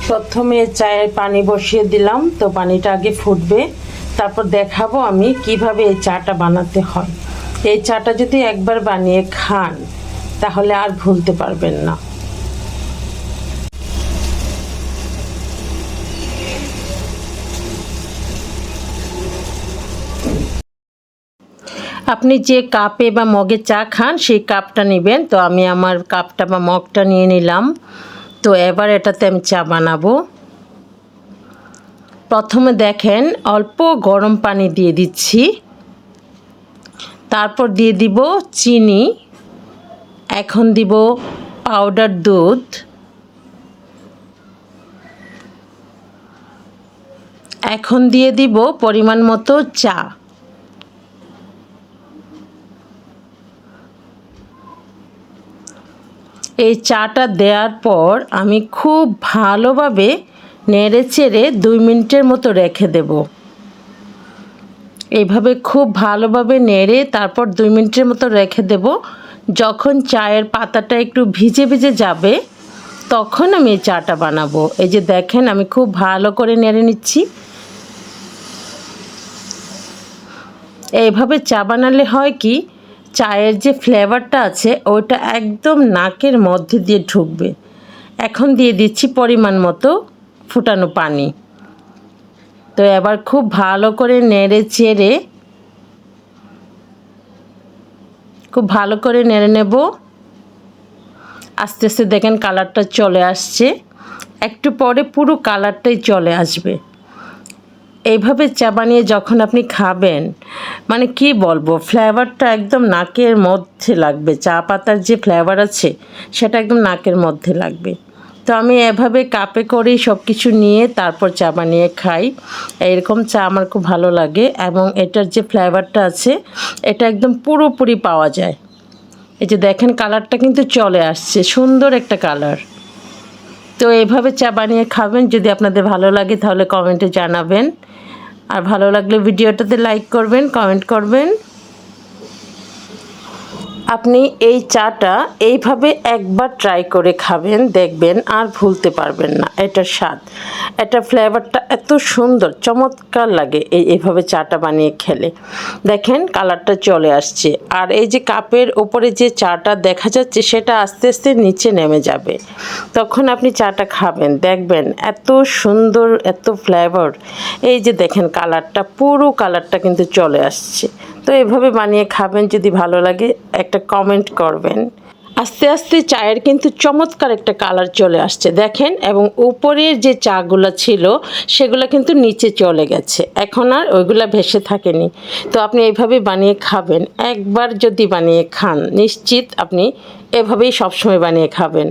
প্রথমে চায়ের পানি বসিয়ে দিলাম, তো পানিটা আগে ফুটবে, তারপর দেখাবো আমি কিভাবে এই চাটা বানাতে হয়। এই চাটা যদি একবার বানিয়ে খান তাহলে আর ভুলতে পারবেন না। আপনি যে কাপে বা মগে চা খান সেই কাপটা নেবেন। তো আমি আমার কাপটা বা মগটা নিয়ে নিলাম। তো এবার এটাতে আমি চা বানাবো। প্রথমে দেখেন অল্প গরম পানি দিয়ে দিচ্ছি, তারপর দিয়ে দিব চিনি, এখন দিব পাউডার দুধ, এখন দিয়ে দিব পরিমাণ মতো চা। এই চাটা দেওয়ার পর আমি খুব ভালোভাবে নেড়ে চেড়ে 2 মিনিটের মতো রেখে দেব। এইভাবে খুব ভালোভাবে নেড়ে তারপর 2 মিনিটের মতো রেখে দেব। যখন চায়ের পাতাটা একটু ভিজে ভিজে যাবে তখন আমি এই চাটা বানাবো। এই যে দেখেন আমি খুব ভালো করে নেড়ে নিচ্ছি। এইভাবে চা বানালে হয় কি, চায়ের যে ফ্লেভারটা আছে ওইটা একদম নাকের মধ্যে দিয়ে ঢুকবে। এখন দিয়ে দিচ্ছি পরিমাণ মতো ফুটানো পানি। তো এবার খুব ভালো করে নেড়ে চেড়ে খুব ভালো করে নেড়ে নেব। আস্তে আস্তে দেখেন কালারটা চলে আসছে, একটু পরে পুরো কালারটাই চলে আসবে। এইভাবে চা বানিয়ে যখন আপনি খাবেন, মানে কি বলবো, ফ্লেভারটা একদম নাকের মধ্যে লাগবে। চা পাতার যে ফ্লেভার আছে সেটা একদম নাকের মধ্যে লাগবে। তো আমি এভাবে কাপে করেই সব কিছু নিয়ে তারপর চা বানিয়ে খাই। এরকম চা আমার খুব ভালো লাগে এবং এটার যে ফ্লেভারটা আছে এটা একদম পুরোপুরি পাওয়া যায়। এই যে দেখেন কালারটা কিন্তু চলে আসছে, সুন্দর একটা কালার। তো এইভাবে চা বানিয়ে খাবেন। যদি আপনাদের ভালো লাগে তাহলে কমেন্টে জানাবেন, আর ভালো লাগলে ভিডিওটাতে লাইক করবেন, কমেন্ট করবেন। আপনি এই চাটা এইভাবে একবার ট্রাই করে খাবেন, দেখবেন আর ভুলতে পারবেন না। এটার স্বাদ, এটার ফ্লেভারটা এত সুন্দর, চমৎকার লাগে এইভাবে চাটা বানিয়ে খেলে। দেখেন কালারটা চলে আসছে, আর এই যে কাপের ওপরে যে চাটা দেখা যাচ্ছে সেটা আস্তে আস্তে নিচে নেমে যাবে। তখন আপনি চাটা খাবেন, দেখবেন এত সুন্দর, এত ফ্লেভার। এই যে দেখেন কালারটা, পুরো কালারটা কিন্তু চলে আসছে। তো এভাবে বানিয়ে খাবেন। যদি ভালো লাগে একটা কমেন্ট করবেন। আস্তে আস্তে চায়ের কিন্তু চমৎকার একটা কালার চলে আসছে দেখেন, এবং উপরের যে চাগুলো ছিল সেগুলো কিন্তু নিচে চলে গেছে, এখন আর ওইগুলো ভেসে থাকেনি। তো আপনি এইভাবে বানিয়ে খাবেন। একবার যদি বানিয়ে খান নিশ্চিত আপনি এভাবেই সবসময় বানিয়ে খাবেন।